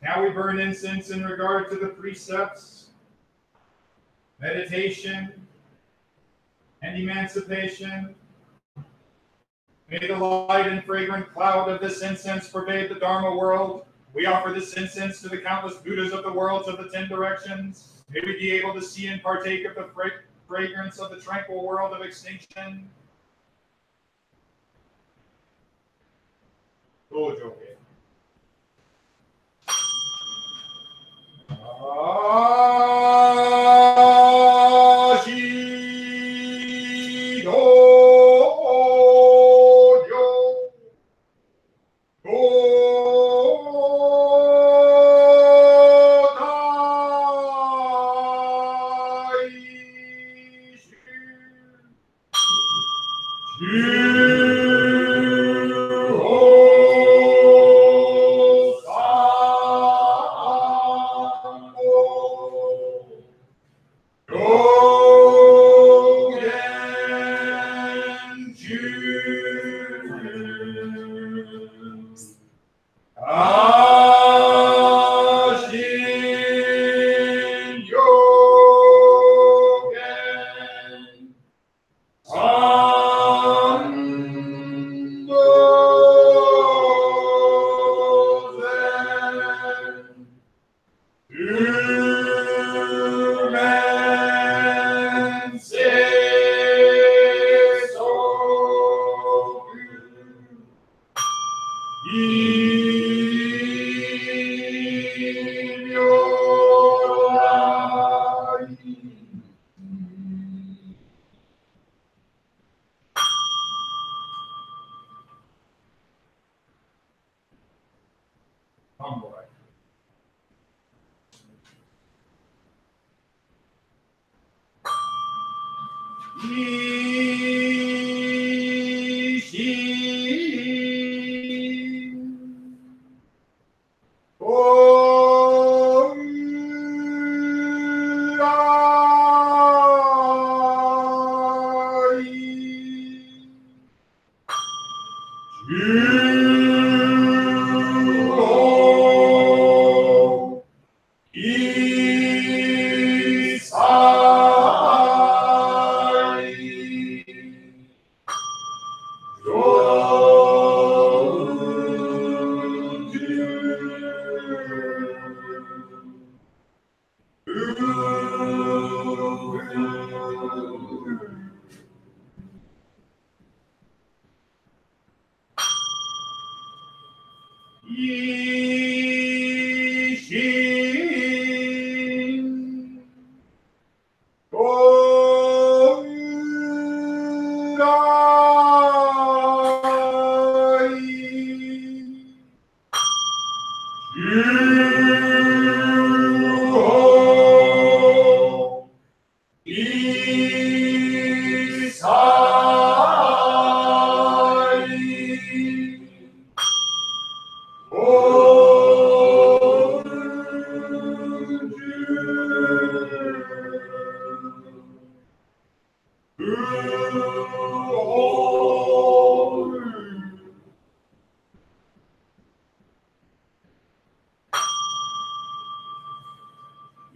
Now we burn incense in regard to the precepts, meditation, and emancipation. May the light and fragrant cloud of this incense pervade the Dharma world. We offer this incense to the countless Buddhas of the worlds of the 10 directions. May we be able to see and partake of the fragrance of the tranquil world of extinction. Dojo.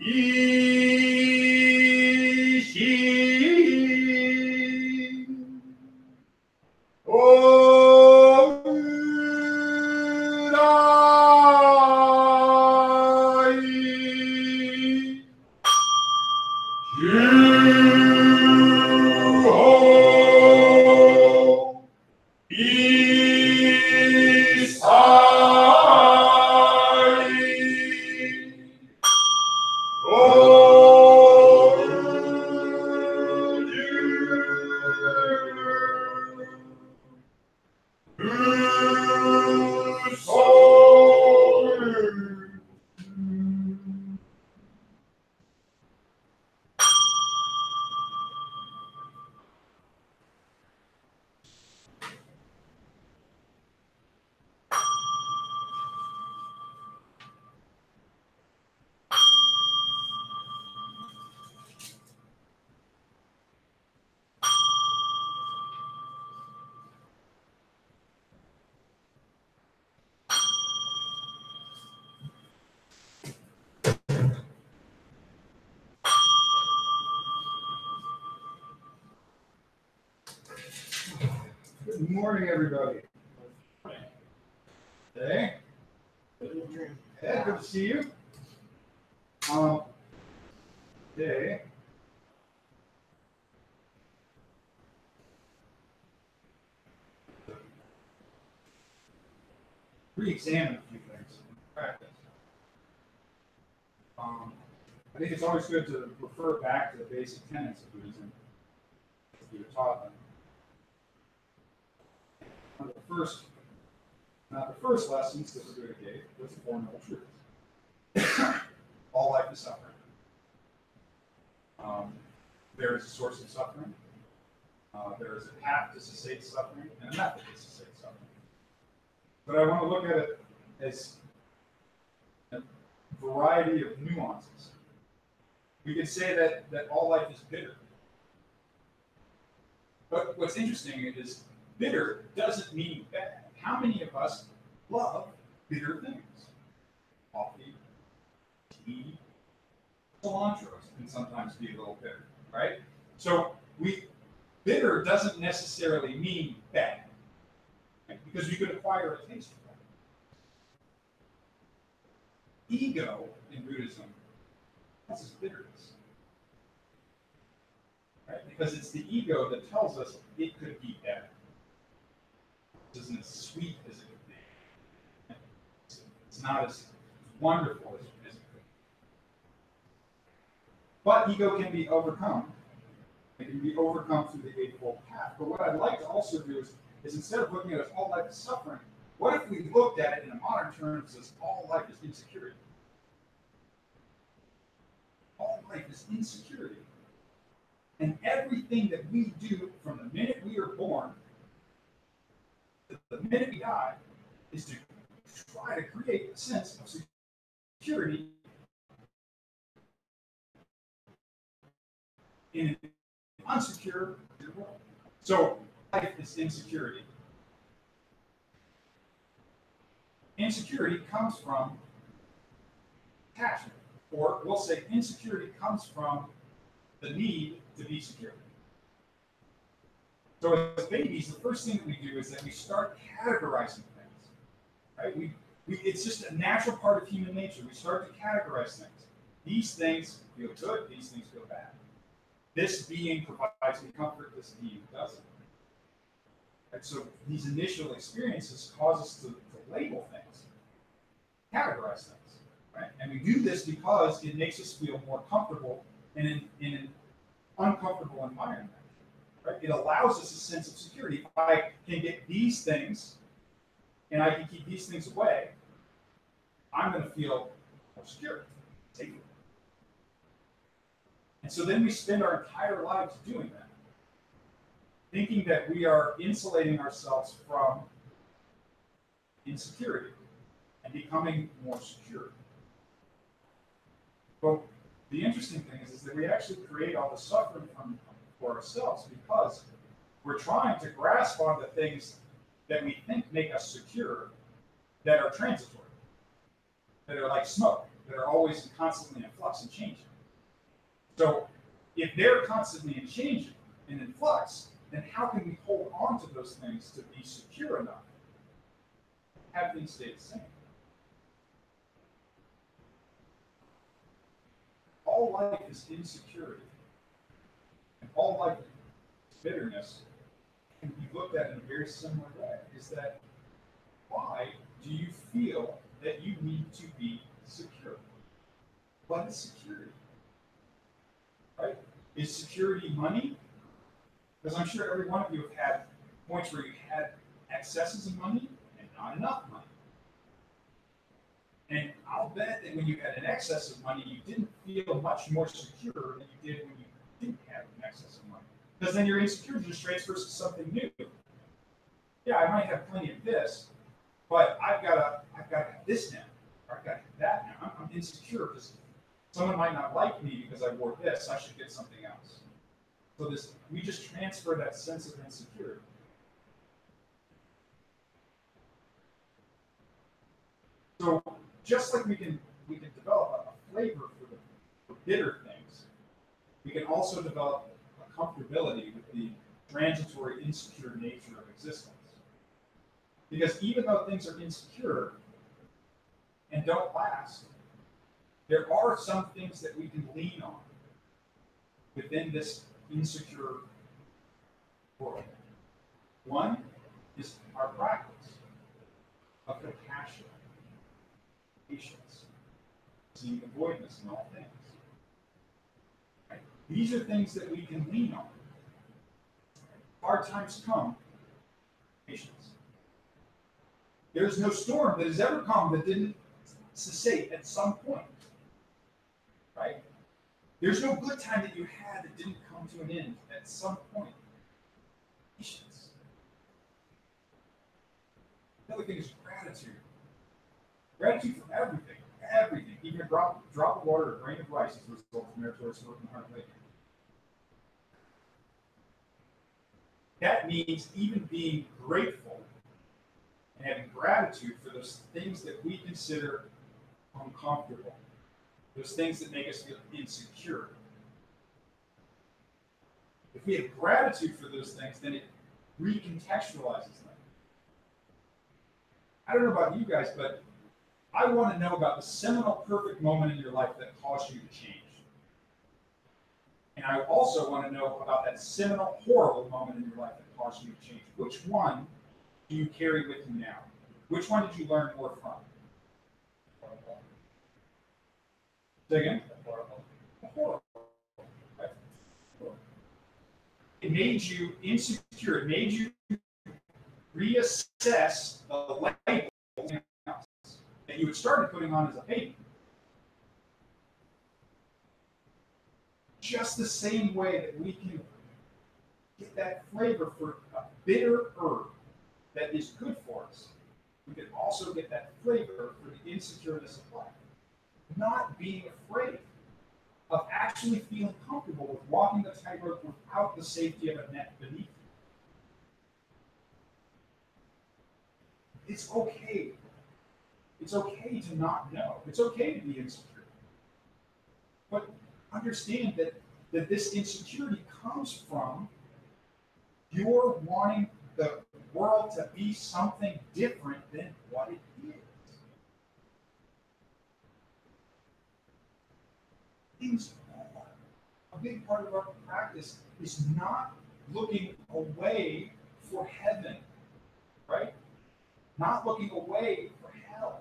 Good morning, everybody. Hey. Yeah, good to see you. Today, re-examine a few things in practice. I think it's always good to refer back to the basic tenets of Buddhism as you were taught them. One of the first lessons that the Buddha gave was the Four Noble Truths. All life is suffering. There is a source of suffering. There is a path to cessate suffering and a method to cessate suffering. But I want to look at it as a variety of nuances. We could say that all life is bitter. But what's interesting is bitter doesn't mean bad. How many of us love bitter things? Coffee, tea, cilantro can sometimes be a little bitter, right? So bitter doesn't necessarily mean bad, right? Because you could acquire a taste for that. Ego in Buddhism causes bitterness, right? Because it's the ego that tells us it could be better. This isn't as sweet as it could be. It's not as wonderful as it could be. But ego can be overcome. It can be overcome through the Eightfold Path. But what I'd like to also do is instead of looking at it as all life is suffering, what if we looked at it in a modern terms as all life is insecurity? All life is insecurity. And everything that we do from the minute we are born to the minute we die is to try to create a sense of security in an unsecure world. So life is insecurity. Insecurity comes from attachment, or we'll say insecurity comes from the need to be secure. So as babies, the first thing that we do is that we start categorizing things, right? It's just a natural part of human nature. We start to categorize things. These things feel good, these things feel bad. This being provides me comfort, this being doesn't. And so these initial experiences cause us to label things, categorize things, right? And we do this because it makes us feel more comfortable in an uncomfortable environment, right? It allows us a sense of security. If I can get these things and I can keep these things away, I'm going to feel more secure, safer. And so then we spend our entire lives doing that, thinking that we are insulating ourselves from insecurity and becoming more secure. But the interesting thing is that we actually create all the suffering for ourselves because we're trying to grasp on the things that we think make us secure that are transitory, that are like smoke, that are always constantly in flux and changing. So if they're constantly in change and in flux, then how can we hold on to those things to be secure enough? Have things stay the same. All life is insecurity. And all life is bitterness can be looked at in a very similar way. Is that why do you feel that you need to be secure? What is security? Right? Is security money? Because I'm sure every one of you have had points where you had excesses of money and not enough money. And I'll bet that when you had an excess of money, you didn't feel much more secure than you did when you didn't have an excess of money. Because then your insecurity just transfers to something new. Yeah, I might have plenty of this, but I've got to have this now, or I've got to have that now. I'm insecure because someone might not like me because I wore this. I should get something else. So we just transfer that sense of insecurity. So just like we can develop a flavor for bitter things, we can also develop a comfortability with the transitory, insecure nature of existence. Because even though things are insecure and don't last, there are some things that we can lean on within this insecure world. One is our practice of compassion, patience, seeing avoidance in all things. Right? These are things that we can lean on. Hard times come, patience. There's no storm that has ever come that didn't cessate at some point. Right? There's no good time that you had that didn't come to an end at some point. Patience. Another thing is gratitude. Gratitude for everything. Everything. Even a drop of water or a grain of rice is a result of meritorious work in the heart of labor. That means even being grateful and having gratitude for those things that we consider uncomfortable, those things that make us feel insecure. If we have gratitude for those things, then it recontextualizes them. I don't know about you guys, but I want to know about the seminal perfect moment in your life that caused you to change. And I also want to know about that seminal horrible moment in your life that caused you to change. Which one do you carry with you now? Which one did you learn more from? Say again? Horrible. Right? It made you insecure. It made you reassess the label that you had started putting on as a baby. Just the same way that we can get that flavor for a bitter herb that is good for us, we can also get that flavor for the insecureness of life. Not being afraid of actually feeling comfortable with walking the tightrope without the safety of a net beneath you. It's okay. It's okay to not know. It's okay to be insecure. But understand that this insecurity comes from your wanting the world to be something different than what it is. Things are. A big part of our practice is not looking away for heaven, right? Not looking away for hell.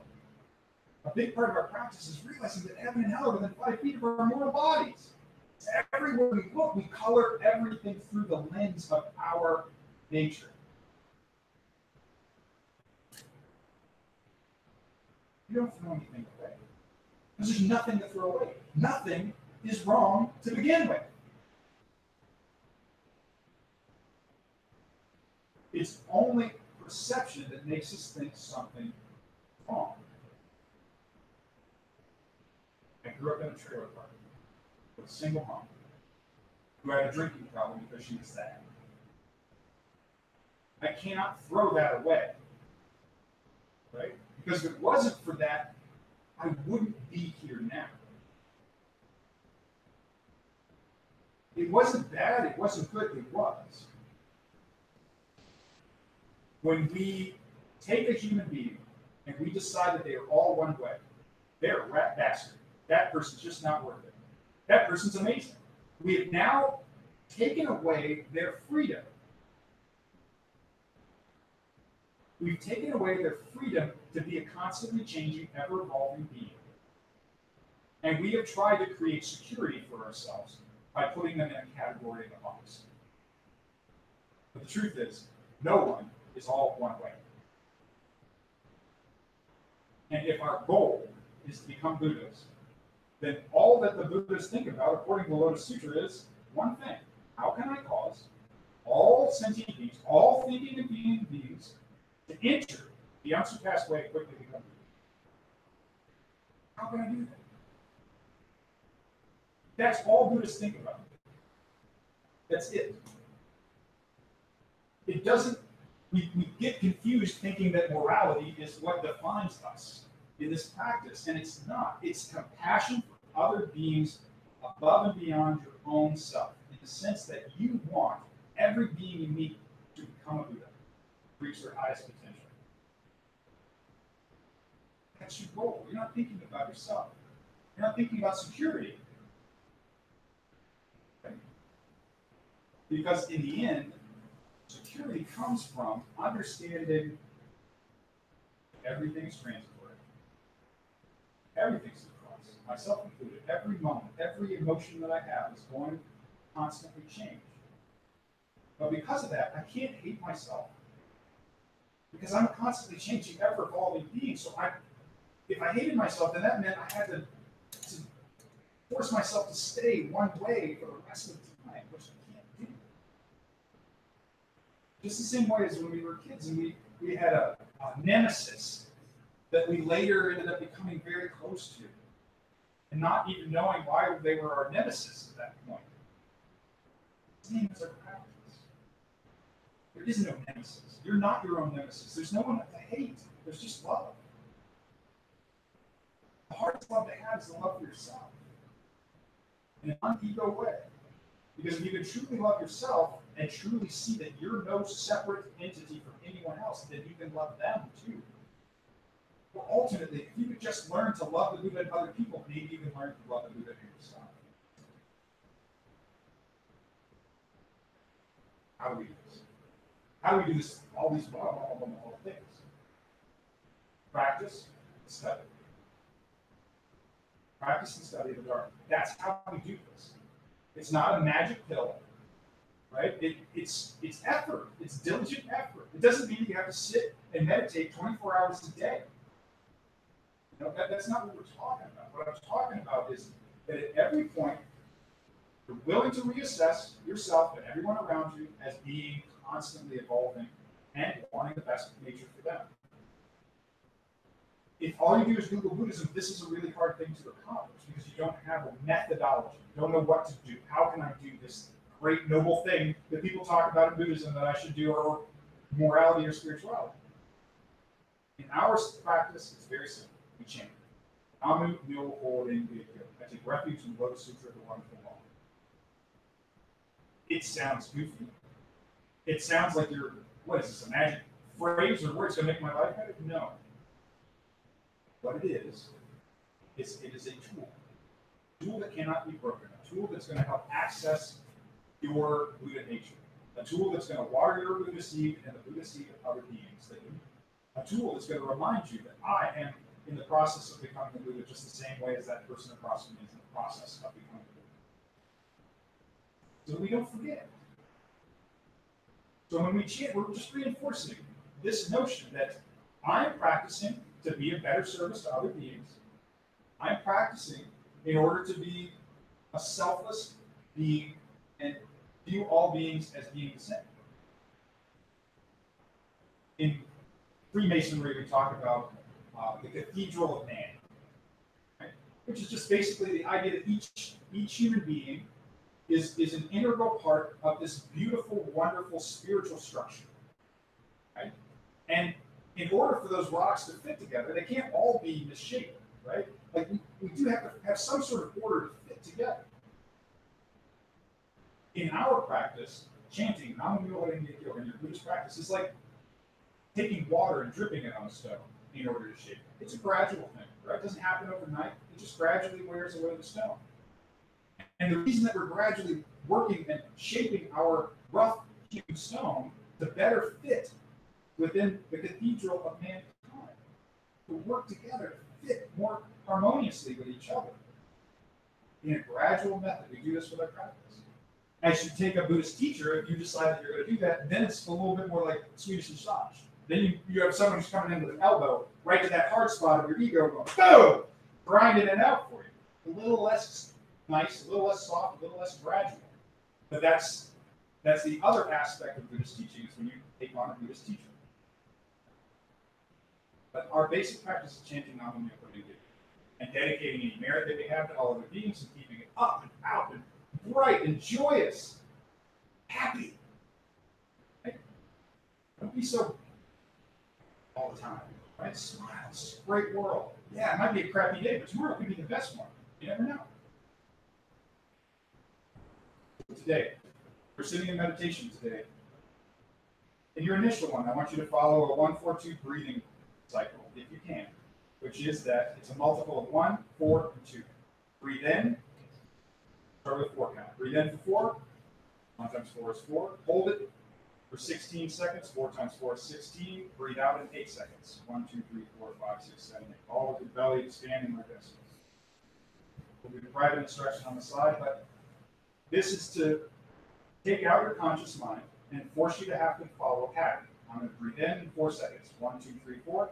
A big part of our practice is realizing that heaven and hell are within 5 feet of our mortal bodies. Everywhere we look, we color everything through the lens of our nature. You don't throw anything away. Because there's nothing to throw away. Nothing is wrong to begin with. It's only perception that makes us think something wrong. I grew up in a trailer park with a single mom who had a drinking problem because she was sad. I cannot throw that away, right? Because if it wasn't for that, I wouldn't be here now. It wasn't bad, it wasn't good, it was. When we take a human being and we decide that they are all one way, they're a rat bastard. That person's just not worth it. That person's amazing. We have now taken away their freedom. We've taken away their freedom to be a constantly changing, ever-evolving being. And we have tried to create security for ourselves by putting them in a category in a box. But the truth is, no one is all one way. And if our goal is to become Buddhas, then all that the Buddhas think about, according to the Lotus Sutra, is one thing. How can I cause all sentient beings, all thinking and being beings, to enter the unsurpassed way quickly become Buddha? How can I do that? That's all Buddhists think about. That's it. It doesn't, we get confused thinking that morality is what defines us in this practice, and it's not. It's compassion for other beings above and beyond your own self, in the sense that you want every being you meet to become a Buddha, reach their highest potential. That's your goal. You're not thinking about yourself. You're not thinking about security. Okay? Because in the end, security comes from understanding everything's transitory. Everything's a cross, myself included. Every moment, every emotion that I have is going to constantly change. But because of that, I can't hate myself. Because I'm a constantly changing, ever-evolving being. So if I hated myself, then that meant I had to force myself to stay one way for the rest of the time, which I can't do. Just the same way as when we were kids and we had a nemesis that we later ended up becoming very close to, and not even knowing why they were our nemesis at that point. His name is our practice. There is no nemesis. You're not your own nemesis. There's no one to hate. There's just love. The hardest love to have is the love for yourself, in an un-ego way. Because if you can truly love yourself and truly see that you're no separate entity from anyone else, then you can love them too. Well, ultimately, if you could just learn to love the Buddha in other people, maybe you can learn to love the Buddha in yourself. How do we do this? How do we do this? All these things. Practice, study. Practice and study the Dharma. That's how we do this. It's not a magic pill, right? It's effort. It's diligent effort. It doesn't mean you have to sit and meditate 24 hours a day. You know, that's not what we're talking about. What I'm talking about is that at every point, you're willing to reassess yourself and everyone around you as being constantly evolving and wanting the best nature for them. If all you do is Google Buddhism, this is a really hard thing to accomplish because you don't have a methodology. You don't know what to do. How can I do this great, noble thing that people talk about in Buddhism that I should do, or morality or spirituality? In our practice, it's very simple. We chant. Namu, Myo, Holding, I take refuge in the Lotus Sutra, the wonderful law. It sounds goofy. It sounds like you're, what is this, a magic phrase or words to make my life better? No. What it is it is a tool that cannot be broken, a tool that's going to help access your Buddha nature, a tool that's going to water your Buddha seed and the Buddha seed of other beings that you meet, a tool that's going to remind you that I am in the process of becoming a Buddha just the same way as that person across from me is in the process of becoming a Buddha. So we don't forget. So when we chant, we're just reinforcing this notion that I'm practicing to be a better service to other beings. I'm practicing in order to be a selfless being and view all beings as being the same. In Freemasonry, we talk about the cathedral of man, right? Which is just basically the idea that each human being is an integral part of this beautiful, wonderful spiritual structure, right? And in order for those rocks to fit together, they can't all be misshapen, right? Like we do have to have some sort of order to fit together. In our practice, chanting Namu in your Buddhist practice is like taking water and dripping it on a stone in order to shape it. It's a gradual thing, right? It doesn't happen overnight. It just gradually wears away the stone. And the reason that we're gradually working and shaping our rough hewn stone to better fit within the cathedral of mankind, to work together to fit more harmoniously with each other. In a gradual method, we do this with our practice. As you take a Buddhist teacher, if you decide that you're going to do that, then it's a little bit more like Swedish massage. Then you have someone who's coming in with an elbow right to that hard spot of your ego, going, boom, grinding it out for you. A little less nice, a little less soft, a little less gradual. But that's the other aspect of Buddhist teaching, is when you take on a Buddhist teacher. But our basic practice is chanting Namu and dedicating any merit that we have to all other beings and keeping it up and out and bright and joyous, happy. Right? Don't be so all the time. Right? Smile. It's a great world. Yeah, it might be a crappy day, but tomorrow could be the best one. You never know. Today, we're sitting in meditation today. In your initial one, I want you to follow a 1-4-2 breathing cycle, if you can, which is that it's a multiple of 1, 4, and 2. Breathe in. Start with 4 count. Breathe in for 4. 1 times 4 is 4. Hold it for 16 seconds. 4 times 4 is 16. Breathe out in 8 seconds. 1, 2, 3, 4, 5, 6, 7, 8. All with your belly expanding like this. We'll do the private instruction on the side, but this is to take out your conscious mind and force you to have to follow a pattern. I'm going to breathe in 4 seconds. 1, 2, 3, 4.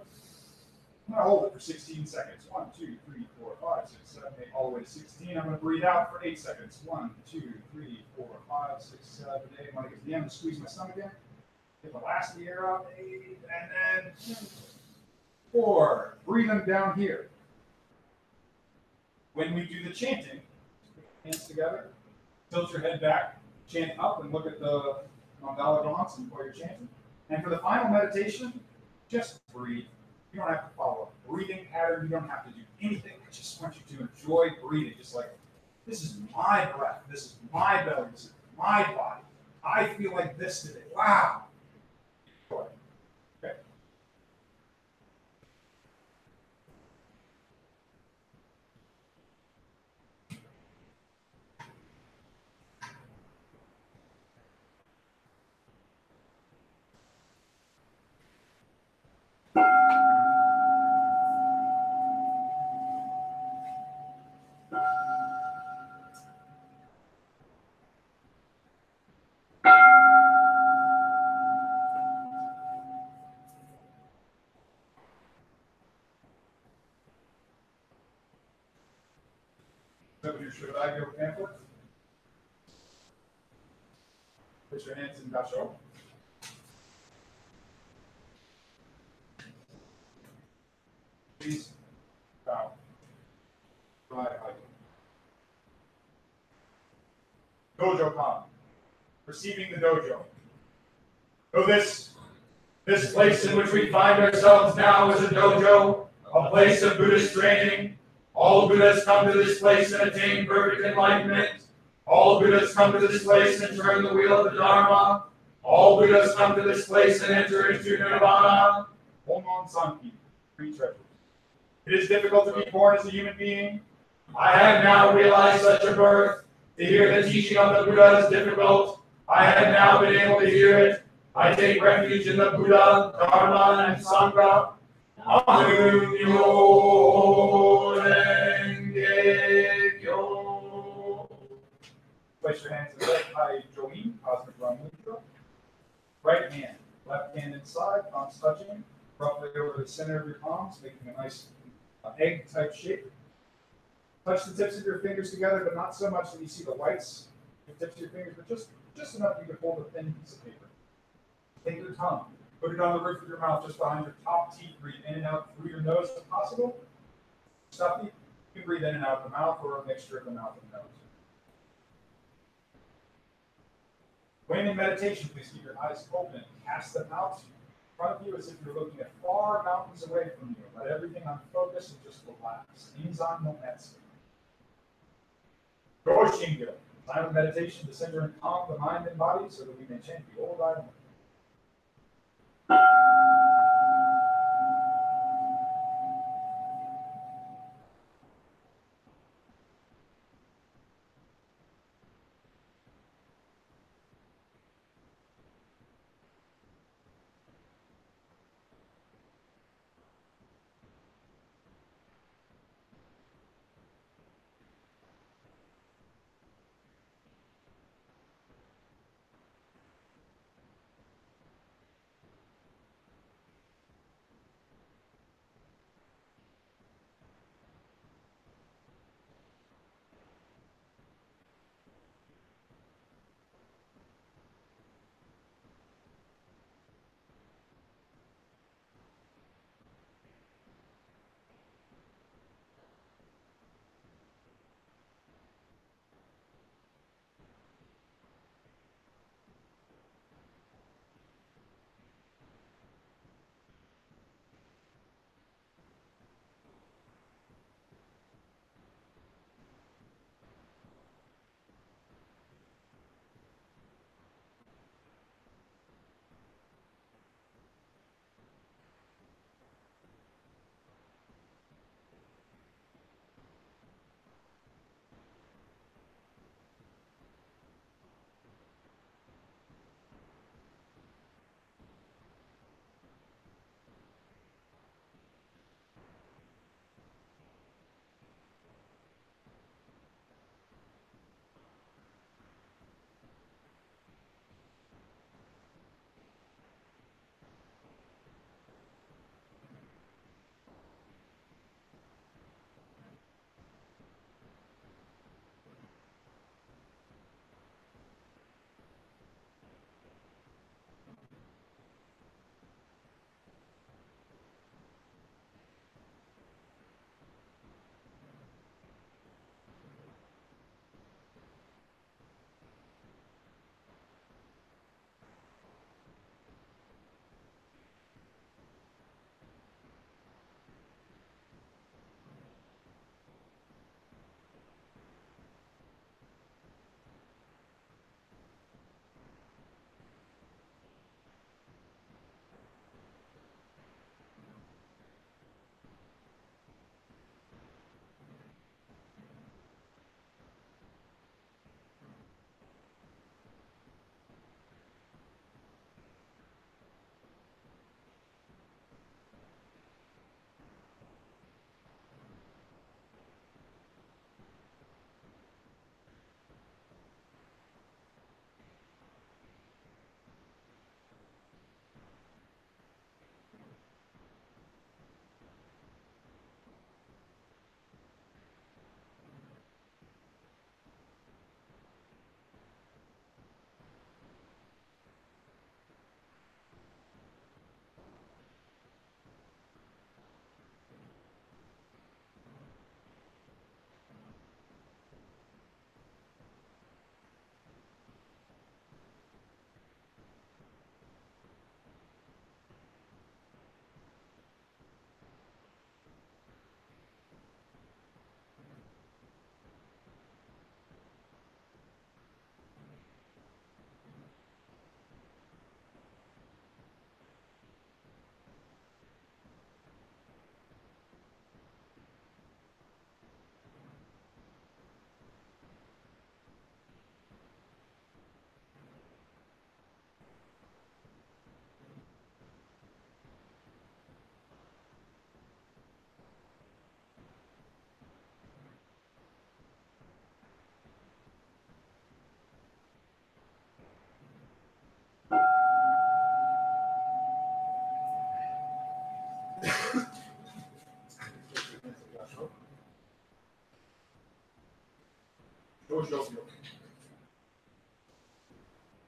I'm going to hold it for 16 seconds. 1, 2, 3, 4, 5, 6, 7, 8, all the way to 16. I'm going to breathe out for 8 seconds. 1, 2, 3, 4, 5, 6, 7, 8. When I get to the end, I'm going to squeeze my stomach in. Get the last of the air out. 8, and then 4. Breathe them down here. When we do the chanting, hands together, tilt your head back, chant up, and look at the mandala dance while you're chanting. And for the final meditation, just breathe. You don't have to follow a breathing pattern. You don't have to do anything. I just want you to enjoy breathing. Just like, this is my breath. This is my belly. This is my body. I feel like this today. Wow. Enjoy. Okay. Should I go pamphlet? Put your hands in gacho. Please bow. Right, dojo kan. Receiving the dojo. So this place in which we find ourselves now is a dojo, a place of Buddhist training. All Buddhas come to this place and attain perfect enlightenment. All Buddhas come to this place and turn the wheel of the Dharma. All Buddhas come to this place and enter into Nirvana. Homon Sanki, 3 treasures. It is difficult to be born as a human being. I have now realized such a birth. To hear the teaching of the Buddha is difficult. I have now been able to hear it. I take refuge in the Buddha, Dharma, and Sangha. Place your hands in left eye, Join, Cosmic Ram Mudra. Right hand, left hand inside, palms touching, roughly over the center of your palms, making a nice egg type shape. Touch the tips of your fingers together, but not so much that you see the whites of the tips of your fingers, but just enough you can hold a thin piece of paper. Take your tongue, put it on the roof of your mouth, just behind your top teeth. Breathe in and out through your nose if possible. Stuffy, you can breathe in and out the mouth or a mixture of the mouth and nose. When in meditation, please keep your eyes open. Cast them out in front of you as if you're looking at far mountains away from you. Let everything unfocus and just relax. Shoeizan no Metsu. Goshingo. Silent meditation to center and calm the mind and body so that we may chant the old item.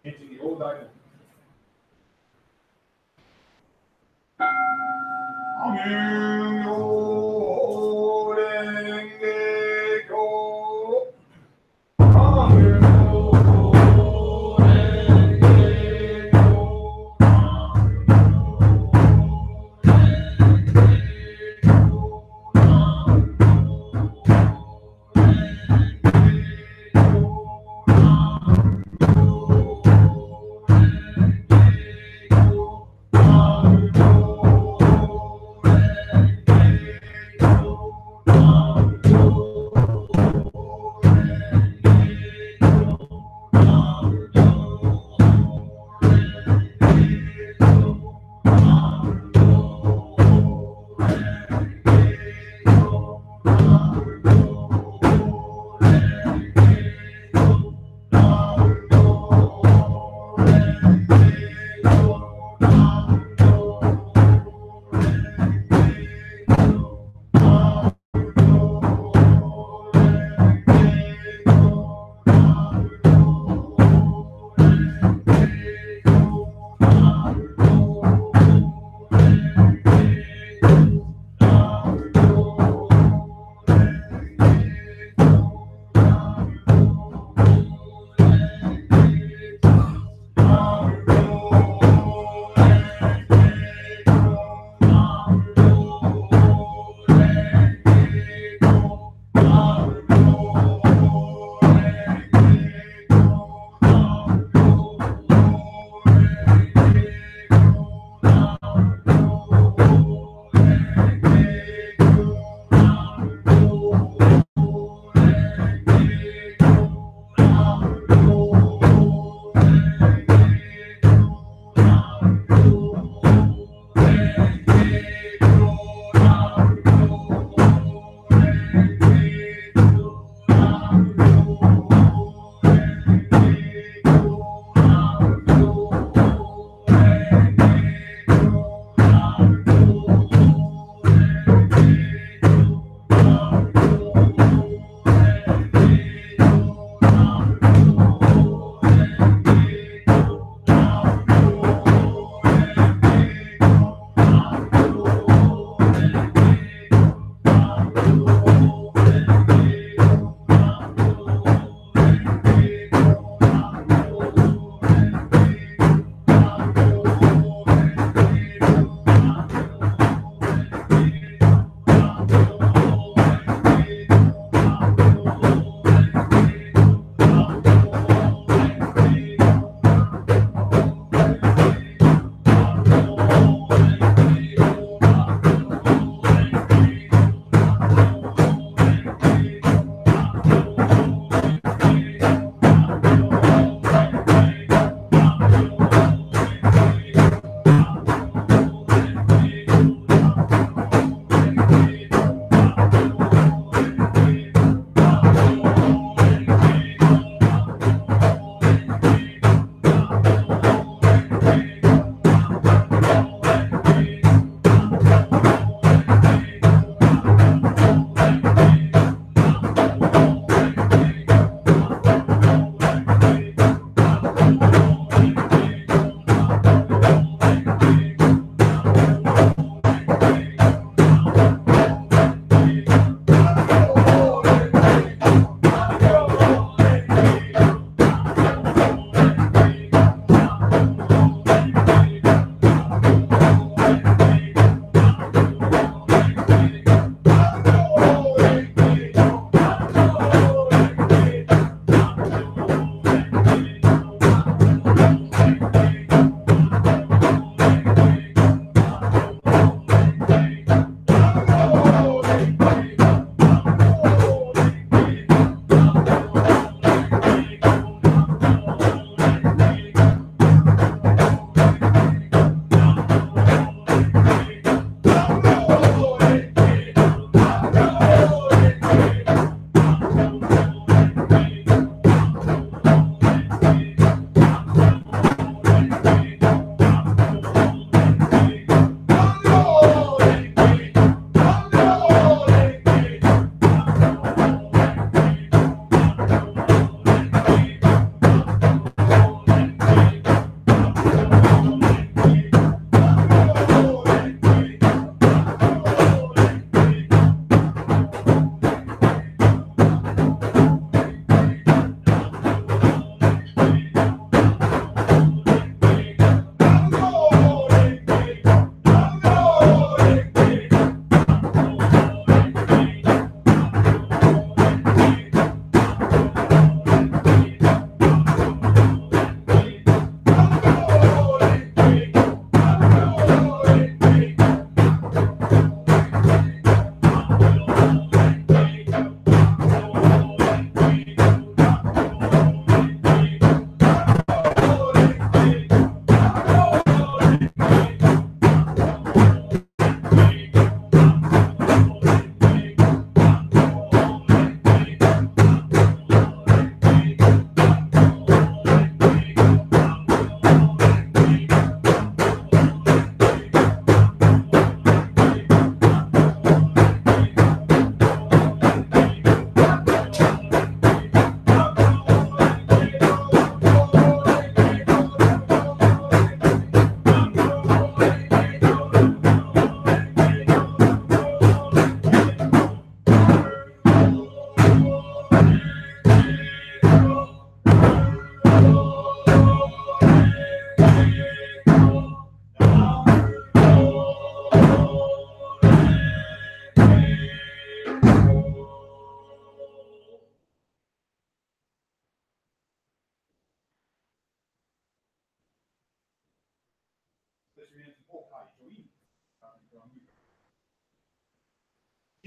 Into the old item.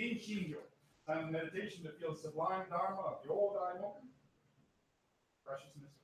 Ginshinjo, silent meditation to feel sublime dharma of the old Daimoku, preciousness of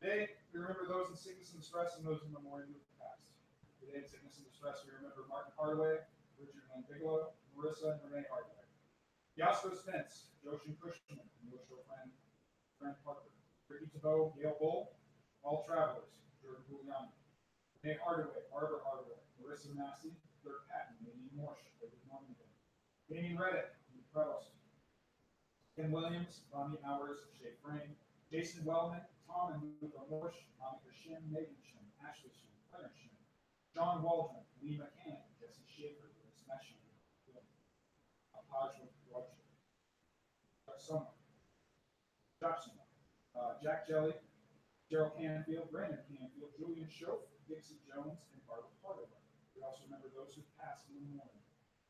Today, we remember those in sickness and distress and those in memoriam of the past. Today, in sickness and distress, we remember Martin Hardaway, Richard Van Bigelow, Marissa and Renee Hardaway. Yasko Spence, Joshin Cushman, Yoshua Fran Parker, Ricky Tabo, Gail Bull, all travelers, Jordan Giuliani, Renee Hardaway, Barbara Hardaway, Marissa Massey, Dirk Patton, Nadine Morsh, David Normandin, Damien Reddick, Lee Prevost, Ken Williams, Ronnie Hours, Shay Frame, Jason Wellman, Tom and Luca Morsh, Monica Shin, Megan Shin, Ashley Shin, Leonard Shin, John Waldron, Lee McCann, Jesse Schaefer, Liz Meshin, Hodge Roger, Chuck Summer, Jackson, Jack Jelly, Gerald Canfield, Brandon Canfield, Julian Schoaf, Dixie Jones, and Barbara Hardaway. We also remember those who passed in the morning.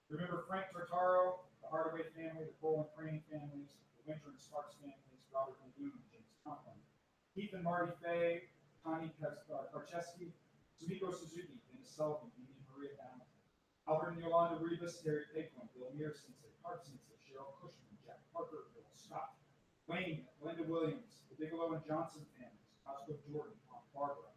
Remember Frank Tortaro, the Hardaway family, the Cole and Crane families, the Winter and Sparks families, Robert Lagoon, James Conklin, Keith and Marty Fay, Connie Karcheski, Sumiko Suzuki, Dana Sullivan, Amy Maria Hamilton, Albert and Yolanda Rivas, Derek Lakeland, Bill Mearsenson, Clark Simpson, Cheryl Cushman, Jack Parker, Bill Scott, Wayne, Linda Williams, the Bigelow and Johnson families, Cosgrove Jordan, Aunt Barbara,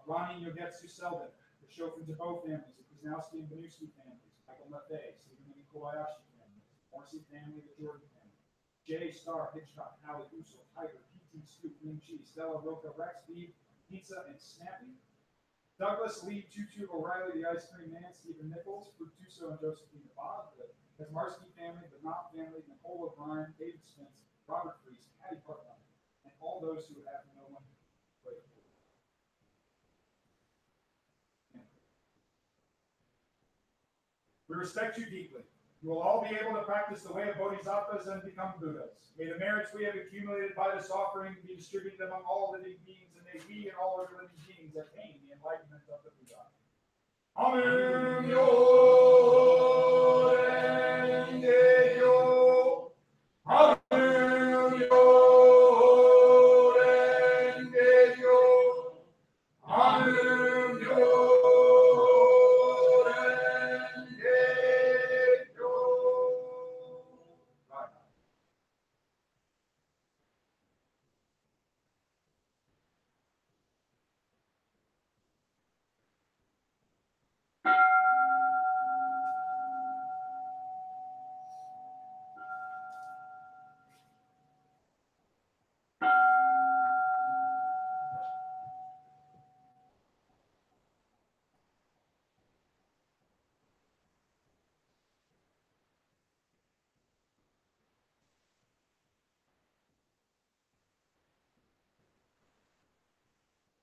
Ronnie Yogetsu Selden, the Chauffin DeBow families, the Kuznowski and Benuski families, Michael Maffei, Stephen and Kobayashi families, Morrissey family, the Jordan family, Jay Starr, Hitchcock, Hallie Uso, Tiger, P.T. Scoop, Ling Chi, Stella, Roca, Rex, Beef, Pizza, and Snappy. Douglas Lee, Tutu, O'Reilly, the Ice Cream Man, Stephen Nichols, Frutuso, and Josephine Bob, the Kazmarski family, the Knott family, Nicole O'Brien, David Spence, Robert Fries, Patty Putnam, and all those who have no one to pray for. We respect you deeply. You will all be able to practice the way of bodhisattvas and become Buddhas. May the merits we have accumulated by this offering be distributed among all living beings, and may we and all other living beings attain the enlightenment of the Buddha. Amen.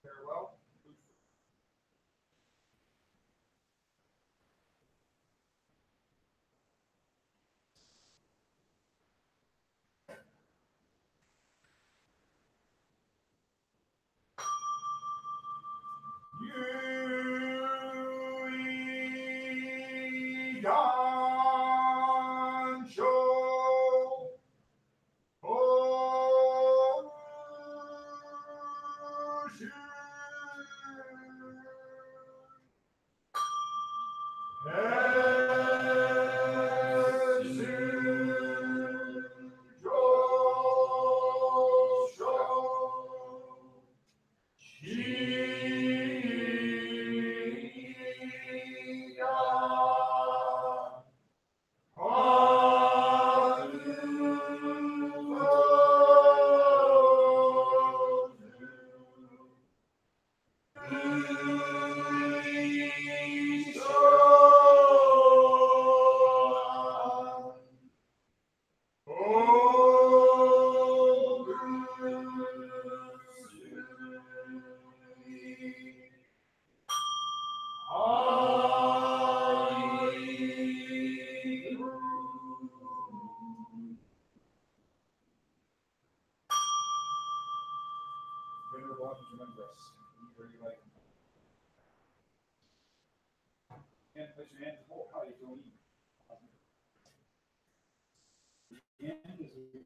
Farewell. And place your hands whole. How are you doing? The end is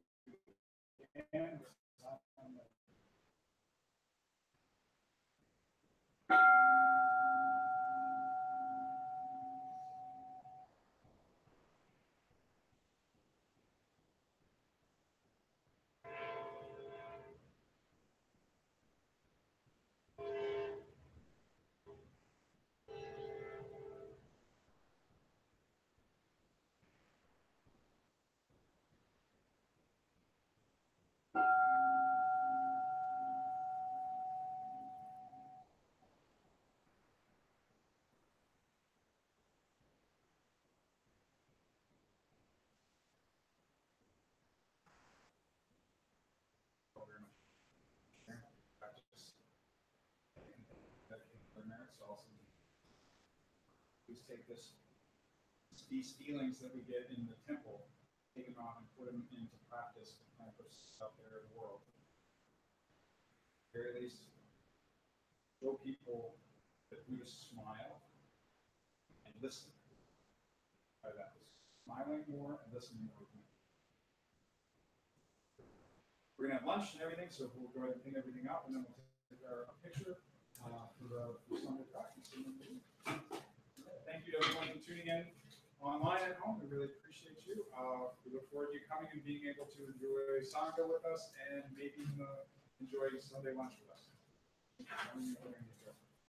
please take these feelings that we get in the temple, take them out and put them into practice and kind of put out there in the world. At the very least, show people that we just smile and listen. Try that. Smiling more and listening more. We're going to have lunch and everything, so we'll go ahead and clean everything up, and then we'll take our picture for Sunday practice. Thank you to everyone for tuning in online at home. We really appreciate you. We look forward to you coming and being able to enjoy Sangha with us and maybe enjoy Sunday lunch with us.